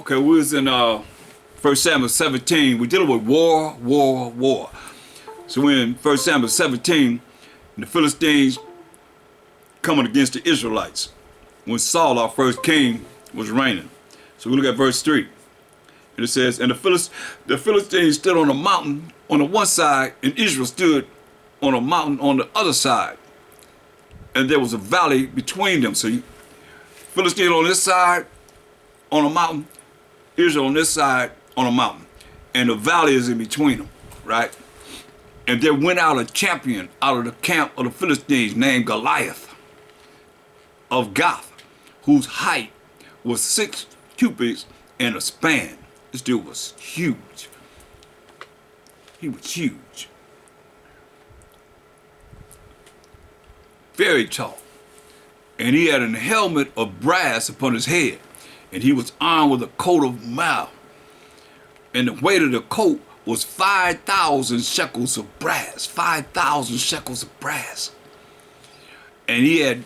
Okay, we was in 1 Samuel 17. We're dealing with war. So we're in 1 Samuel 17, and the Philistines coming against the Israelites when Saul, our first king, was reigning. So we look at verse 3. And it says, and the Philistines stood on a mountain on the one side, and Israel stood on a mountain on the other side. And there was a valley between them. So Philistines on this side on a mountain, Israel on this side on a mountain. And the valley is in between them, right? And there went out a champion out of the camp of the Philistines named Goliath of Gath, whose height was 6 cubits and a span. This dude was huge. He was huge. Very tall. And he had a helmet of brass upon his head. And he was armed with a coat of mail. And the weight of the coat was 5,000 shekels of brass. 5,000 shekels of brass. And he had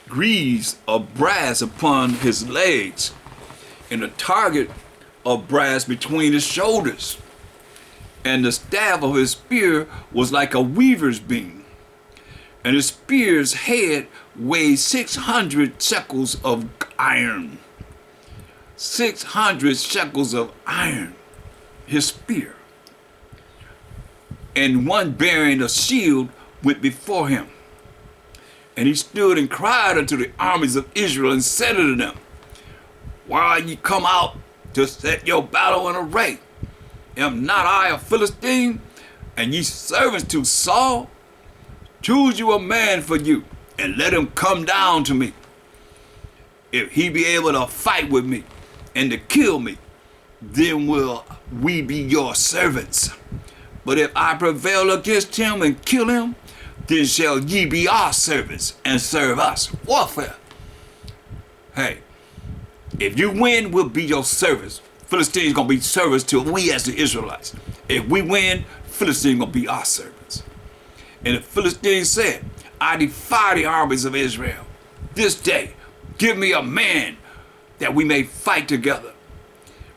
greaves of brass upon his legs, and a target of brass between his shoulders. And the staff of his spear was like a weaver's beam. And his spear's head weighed 600 shekels of iron. 600 shekels of iron, his spear. And one bearing a shield went before him. And he stood and cried unto the armies of Israel and said unto them, why are ye come out to set your battle in array? Am not I a Philistine, and ye servants to Saul? Choose you a man for you, and let him come down to me. If he be able to fight with me and to kill me, then will we be your servants. But if I prevail against him and kill him, then shall ye be our servants and serve us. Warfare. Hey, if you win, we'll be your servants. Philistines gonna be servants to we as the Israelites. If we win, Philistines gonna be our servants. And the Philistines said, I defy the armies of Israel. This day, give me a man that we may fight together.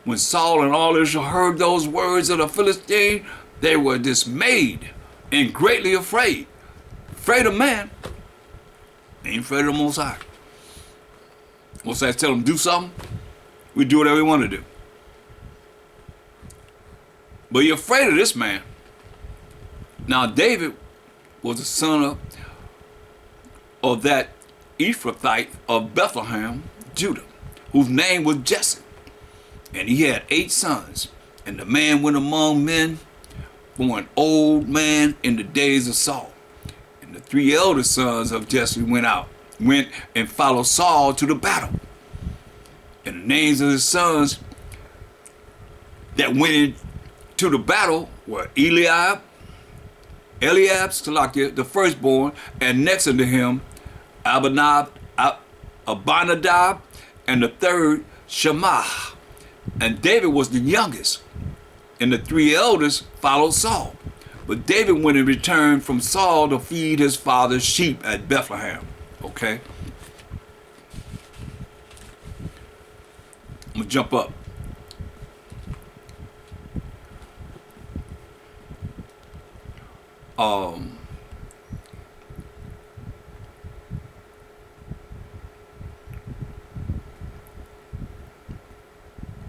When Saul and all Israel heard those words of the Philistine, they were dismayed and greatly afraid. Afraid of man, ain't afraid of the Most High. Most High tell them do something, we do whatever we want to do. But you're afraid of this man. Now David was the son of that Ephrathite of Bethlehem, Judah, whose name was Jesse. And he had 8 sons. And the man went among men for an old man in the days of Saul. The 3 elder sons of Jesse went and followed Saul to the battle. And the names of his sons that went into the battle were Eliab, Salakia, the firstborn, and next unto him, Abinadab, and the third, Shammah. And David was the youngest. And the 3 elders followed Saul. But David went and returned from Saul to feed his father's sheep at Bethlehem. Okay? I'm going to jump up.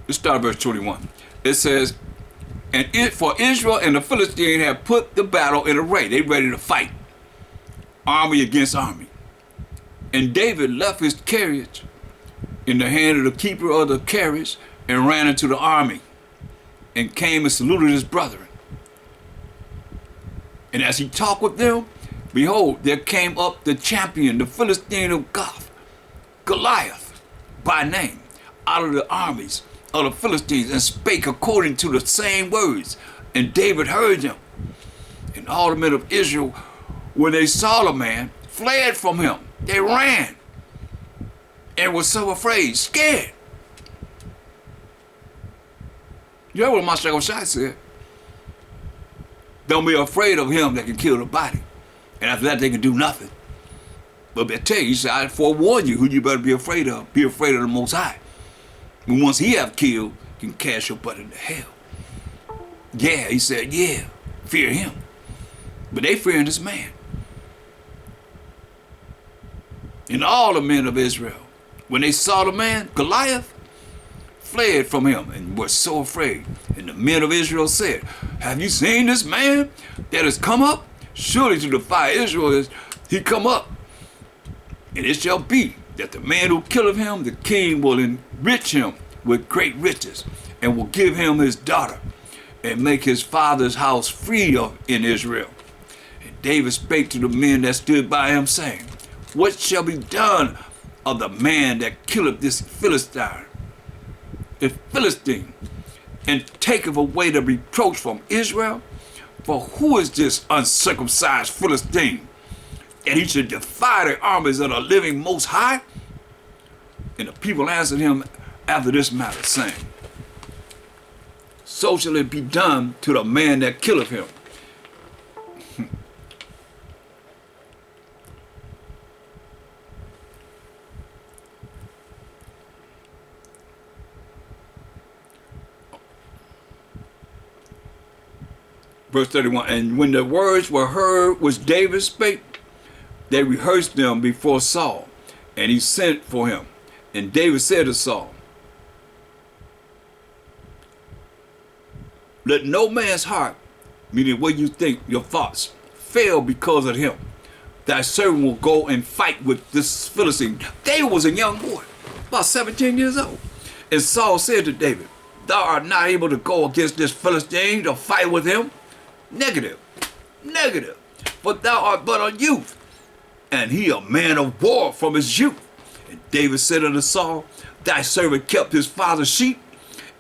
Let's start at verse 21. It says, and for Israel and the Philistine have put the battle in array. They ready to fight. Army against army. And David left his carriage in the hand of the keeper of the carriage and ran into the army and came and saluted his brethren. And as he talked with them, behold, there came up the champion, the Philistine of Gath, Goliath by name, out of the armies of the Philistines, and spake according to the same words. And David heard them. And all the men of Israel, when they saw the man, fled from him. They ran and were so afraid, scared. You heard what MASHAYACH said? Don't be afraid of him that can kill the body. And after that, they can do nothing. But I tell you, he said, I forewarn you who you better be afraid of. Be afraid of the Most High. But once he have killed, you can cast your butt into hell. Yeah, he said, yeah, fear him. But they fearing this man. And all the men of Israel, when they saw the man, Goliath, fled from him and were so afraid. And the men of Israel said, have you seen this man that has come up? Surely to defy Israel is he come up. And it shall be that the man who killeth him, the king will enrich him with great riches, and will give him his daughter, and make his father's house free in Israel. And David spake to the men that stood by him, saying, what shall be done of the man that killeth this Philistine, and taketh away the reproach from Israel? For who is this uncircumcised Philistine, that he should defy the armies of the living Most High? And the people answered him after this matter, saying, so shall it be done to the man that killeth him. Verse 31, and when the words were heard which David spake, they rehearsed them before Saul, and he sent for him. And David said to Saul, let no man's heart, meaning what you think, your thoughts, fail because of him. Thy servant will go and fight with this Philistine. David was a young boy, about 17 years old. And Saul said to David, thou art not able to go against this Philistine to fight with him? Negative, for thou art but a youth, and he a man of war from his youth. And David said unto Saul, thy servant kept his father's sheep,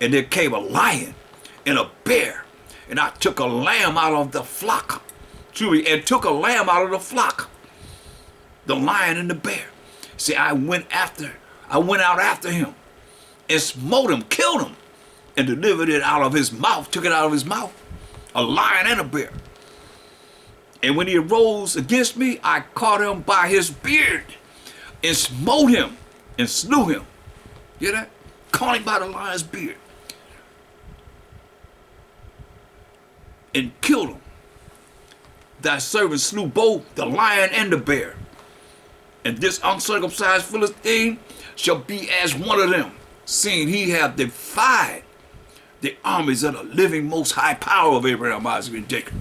and there came a lion and a bear, and I took a lamb out of the flock. And took a lamb out of the flock, the lion and the bear. See, I went out after him, and smote him, killed him, and delivered it out of his mouth, took it out of his mouth. A lion and a bear. And when he arose against me, I caught him by his beard and smote him and slew him. Hear that? Caught him by the lion's beard and killed him. Thy servant slew both the lion and the bear. And this uncircumcised Philistine shall be as one of them, seeing he hath defied the armies of the living Most High power of Abraham, Isaac, and Jacob.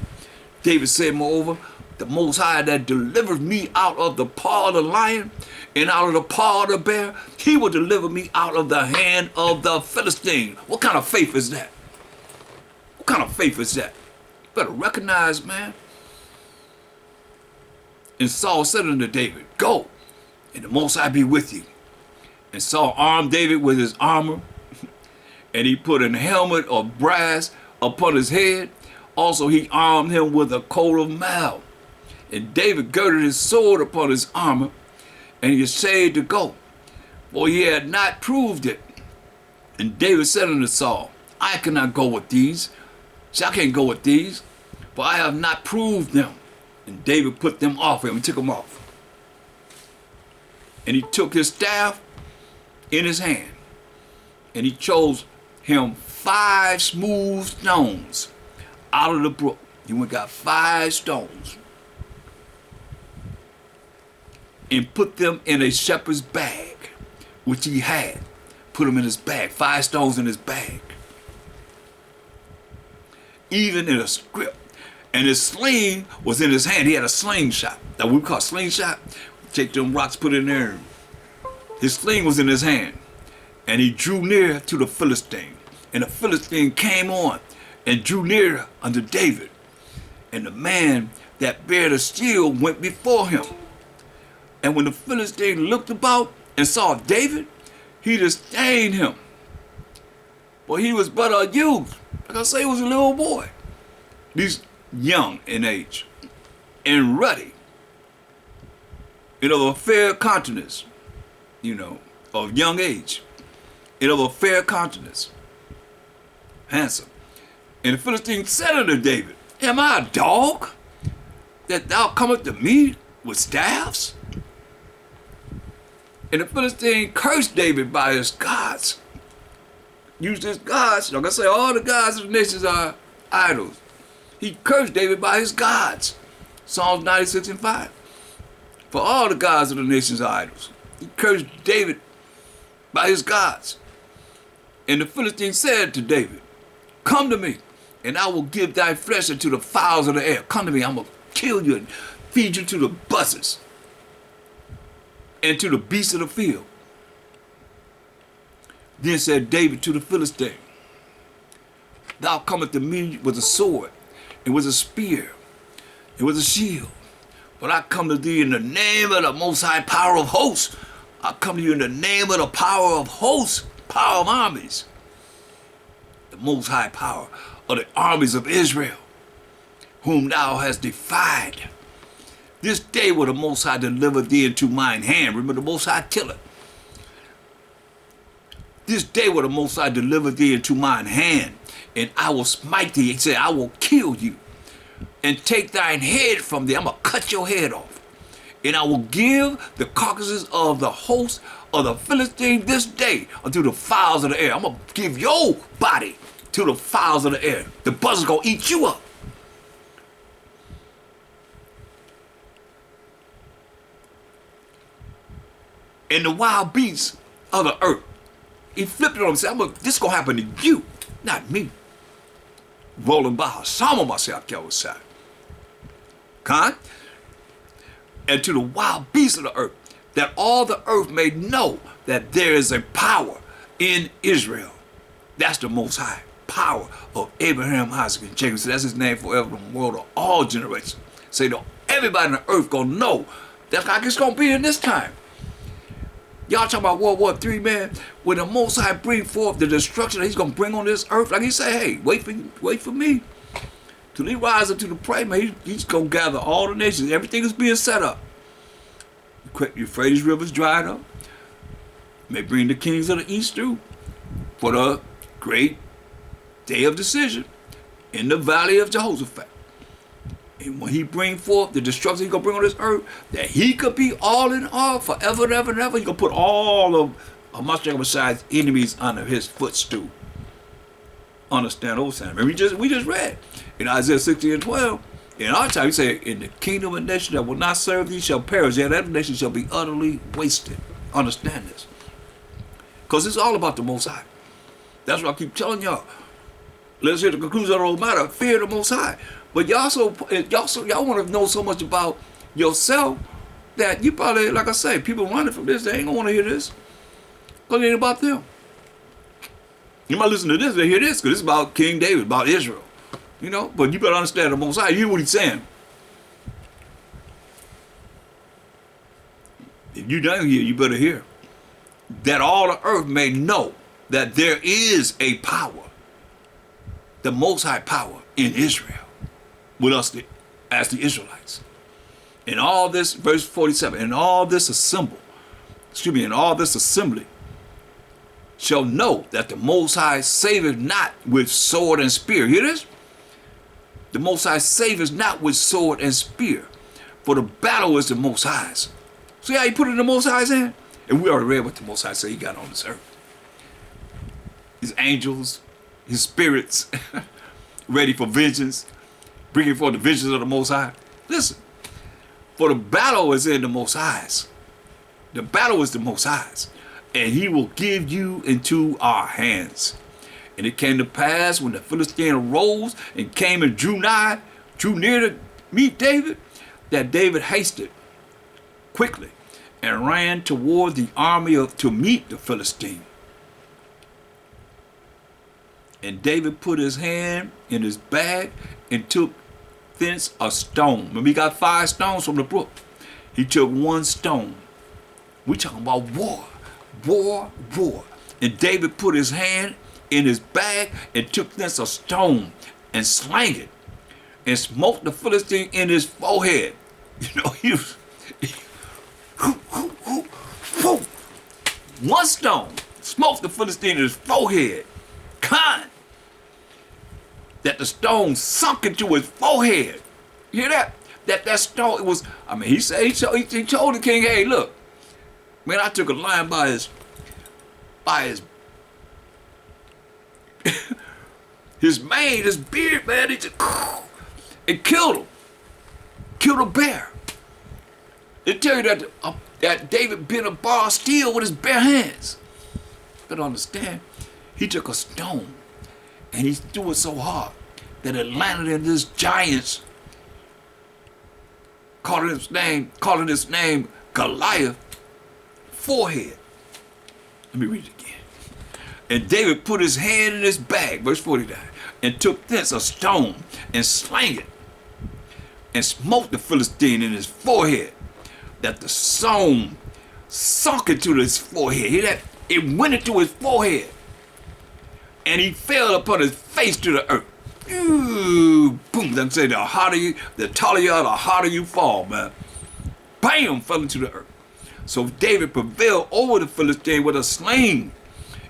David said, moreover, the Most High that delivered me out of the paw of the lion and out of the paw of the bear, he will deliver me out of the hand of the Philistine. What kind of faith is that? What kind of faith is that? You better recognize, man. And Saul said unto David, go, and the Most High be with you. And Saul armed David with his armor, and he put an helmet of brass upon his head. Also he armed him with a coat of mail. And David girded his sword upon his armor, and he essayed to go, for he had not proved it. And David said unto Saul, I cannot go with these. See, I can't go with these, for I have not proved them. And David put them off him. He took them off. And he took his staff in his hand, and he chose him 5 smooth stones out of the brook. He went and got 5 stones and put them in a shepherd's bag, which he had. Put them in his bag, 5 stones in his bag, even in a scrip. And his sling was in his hand. He had a slingshot. That we call slingshot. Take them rocks, put it in there. His sling was in his hand. And he drew near to the Philistine. And the Philistine came on and drew near unto David. And the man that bare the shield went before him. And when the Philistine looked about and saw David, he disdained him. For he was but a youth. Like I say, he was a little boy. He's young in age and ruddy. Of a fair countenance, of young age. Of a fair countenance. Handsome. And the Philistine said unto David, am I a dog, that thou comest to me with staffs? And the Philistine cursed David by his gods, used his gods. Like I say, all the gods of the nations are idols. He cursed David by his gods. Psalms 96 and 5. For all the gods of the nations are idols. He cursed David by his gods. And the Philistine said to David, come to me, and I will give thy flesh unto the fowls of the air. Come to me, I'm going to kill you and feed you to the buzzards and to the beasts of the field. Then said David to the Philistine, thou comest to me with a sword, and with a spear, and with a shield. But I come to thee in the name of the Most High power of hosts. I come to you in the name of the power of hosts, power of armies. The Most High power of the armies of Israel, whom thou hast defied. This day will the Most High deliver thee into mine hand. Remember, the Most High killer. This day will the Most High deliver thee into mine hand, and I will smite thee. He said, I will kill you and take thine head from thee. I'm going to cut your head off. And I will give the carcasses of the host of the Philistine this day unto the fowls of the air. I'm going to give your body to the fowls of the air. The buzzards going to eat you up. And the wild beasts of the earth. He flipped it on him and said, this is going to happen to you, not me. Rolling by SHAM on myself, YAHAWASHI. Con? And to the wild beasts of the earth, that all the earth may know that there is a power in Israel. That's the Most High power of Abraham, Isaac, and Jacob. So that's his name forever in the world of all generations. Say, everybody on the earth gonna know. That's like it's gonna be in this time. Y'all talking about World War III, man. When the Most High bring forth the destruction that he's gonna bring on this earth, like he say, hey, wait for me. Till he rise up to the prey, man, he's gonna gather all the nations. Everything is being set up. The Euphrates River's dried up. May bring the kings of the east through for the great day of decision in the valley of Jehoshaphat. And when he bring forth the destruction he's going to bring on this earth, that he could be all in all forever and ever and ever. He's going to put all of MASHAYACH's enemies under his footstool. Understand those things. Remember, we just read in Isaiah 60 and 12. In our time, he said, in the kingdom of nation that will not serve thee shall perish, and that nation shall be utterly wasted. Understand this. Because it's all about the Most High. That's what I keep telling y'all. Let's hear the conclusion of the whole matter. Fear the Most High. But y'all want to know so much about yourself that you probably, like I say, people running from this, they ain't going to want to hear this. Because it ain't about them. You might listen to this, they hear this, because it's about King David, about Israel. You know, but you better understand the Most High. You hear what he's saying. If you don't hear, you better hear. That all the earth may know that there is a power, the Most High power in Israel, with us as the Israelites. In all this, verse 47, in all this assembly shall know that the Most High saveth not with sword and spear. Hear this? The Most High saveth not with sword and spear, for the battle is the Most High's. See how he put it in the Most High's hand? And we already read what the Most High said he got on this earth. His angels, his spirits, ready for vengeance, bringing forth the vengeance of the Most High. Listen, for the battle is in the Most High's. The battle is the Most High's, and he will give you into our hands. And it came to pass when the Philistine arose and came and drew near to meet David, that David hasted quickly and ran toward the army to meet the Philistine. And David put his hand in his bag and took thence a stone. Remember, he got 5 stones from the brook. He took 1 stone. We're talking about war. And David put his hand in his bag and took thence a stone and slang it and smote the Philistine in his forehead. You know, he was... 1 stone smoked the Philistine in his forehead. That the stone sunk into his forehead. You hear that? That stone, it was, I mean, he told the king, hey, look, man, I took a lion by his his mane, his beard, man, he just, and killed him. Killed a bear. They tell you that David bent a bar of steel with his bare hands. But understand, he took a stone and he threw it so hard that it landed in this giant's, calling his name Goliath, forehead. Let me read it again. And David put his hand in his bag, verse 49, and took thence a stone and slang it, and smote the Philistine in his forehead, that the stone sunk into his forehead. It went into his forehead, and he fell upon his face to the earth. Ooh, boom! Them say the taller you are, the harder you fall, man. Bam! Fell into the earth. So David prevailed over the Philistine with a sling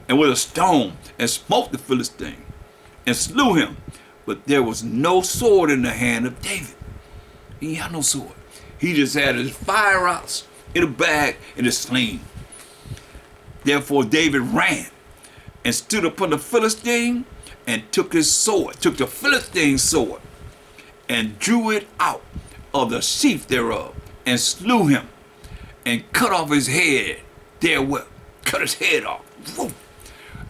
and with a stone, and smote the Philistine and slew him. But there was no sword in the hand of David. He had no sword. He just had his fire rods in a bag and a sling. Therefore David ran and stood upon the Philistine and took his sword, took the Philistine's sword, and drew it out of the sheath thereof, and slew him, and cut off his head therewith. Cut his head off.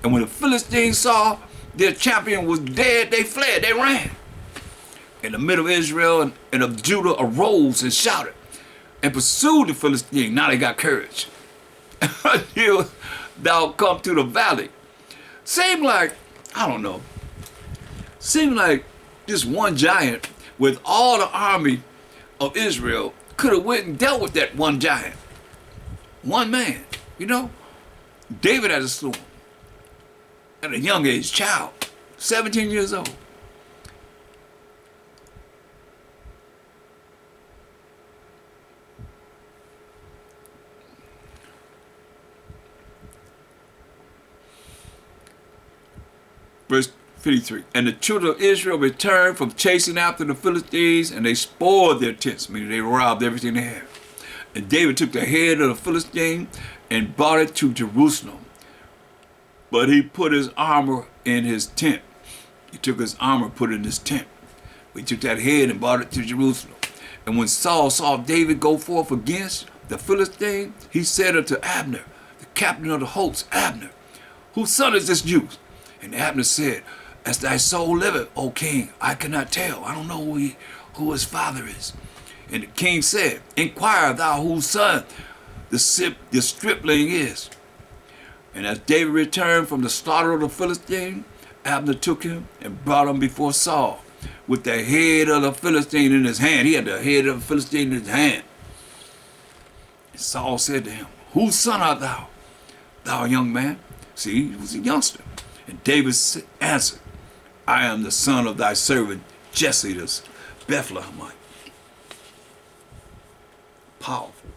And when the Philistines saw their champion was dead, they fled, they ran. And the men of Israel and of Judah arose and shouted and pursued the Philistine. Now they got courage. Until thou come to the valley. Seemed like, I don't know, seemed like this one giant with all the army of Israel could have went and dealt with that one giant. One man, you know. David had to slew him at a young age, child, 17 years old. Verse 53, and the children of Israel returned from chasing after the Philistines, and they spoiled their tents, meaning they robbed everything they had. And David took the head of the Philistine and brought it to Jerusalem. But he put his armor in his tent. He took his armor, put it in his tent. He took that head and brought it to Jerusalem. And when Saul saw David go forth against the Philistine, he said unto Abner, the captain of the host, Abner, whose son is this youth? And Abner said, as thy soul liveth, O king, I cannot tell. I don't know who his father is. And the king said, inquire thou whose son the stripling is. And as David returned from the slaughter of the Philistine, Abner took him and brought him before Saul with the head of the Philistine in his hand. He had the head of the Philistine in his hand. And Saul said to him, whose son art thou, thou young man? See, he was a youngster. And David answered, I am the son of thy servant Jesse the Bethlehemite. Powerful.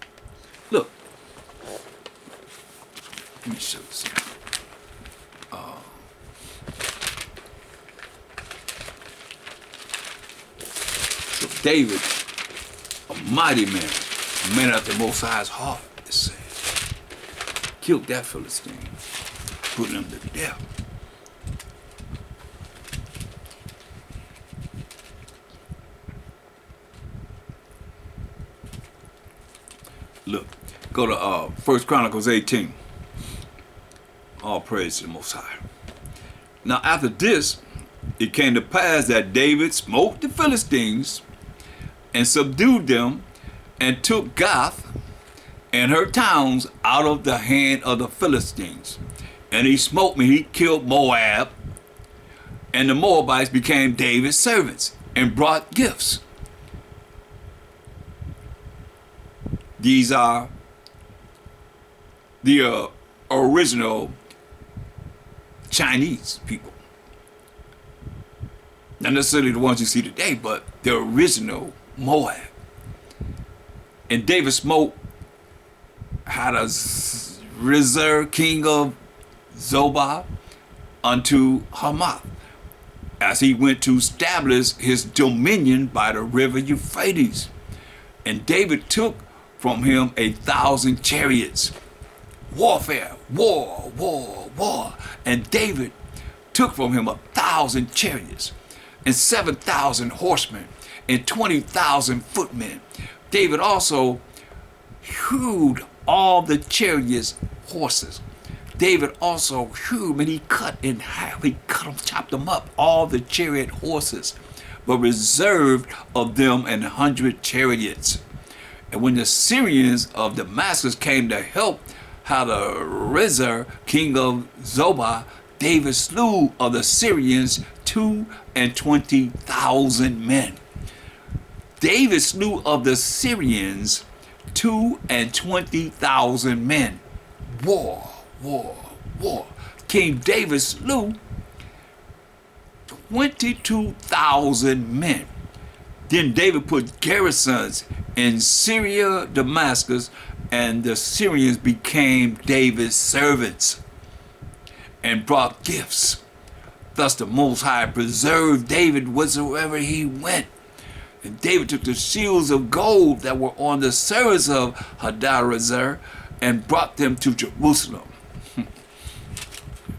Look. Let me show you something. So David, a mighty man, a man after Most High's heart, it says, killed that Philistine, put him to death. Look, go to 1 Chronicles 18. All praise to the Most High. Now after this, it came to pass that David smote the Philistines and subdued them and took Gath and her towns out of the hand of the Philistines. And he smote me, he killed Moab, and the Moabites became David's servants and brought gifts. These are the original Chinese people. Not necessarily the ones you see today, but the original Moab. And David smote Hadarezer, king of Zobah, unto Hamath, as he went to establish his dominion by the river Euphrates. And David took from him 1,000 chariots. Warfare, war. And David took from him 1,000 3,000 chariots, and 7,000 horsemen, and 20,000 footmen. David also hewed all the chariots' horses. David also hewed, and he cut in half. He cut them, chopped them up, all the chariot horses, but reserved of them 100 chariots. And when the Syrians of Damascus came to help Hadarezer, king of Zobah, David slew of the Syrians 22,000 men. David slew of the Syrians 22,000 men. War, war, war. King David slew 22,000 men. Then David put garrisons in Syria, Damascus, and the Syrians became David's servants and brought gifts. Thus the Most High preserved David whatsoever he went. And David took the shields of gold that were on the service of Hadarezer and brought them to Jerusalem.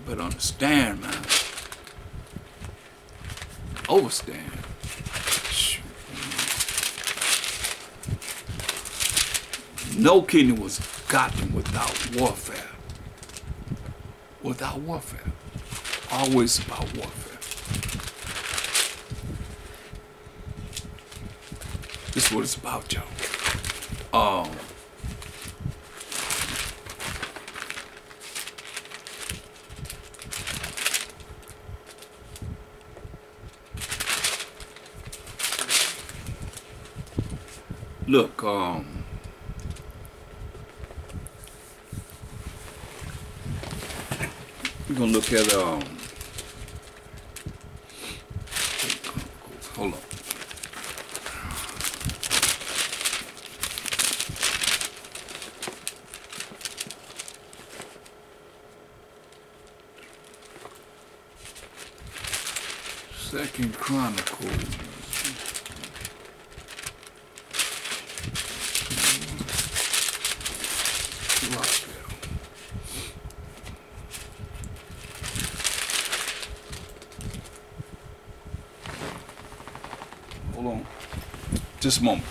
But understand, man. Overstand. No kingdom was gotten without warfare. Without warfare. Always about warfare. This is what it's about, y'all. Look, we're gonna look at hold on. Second Chronicles. Hold on. Just a moment.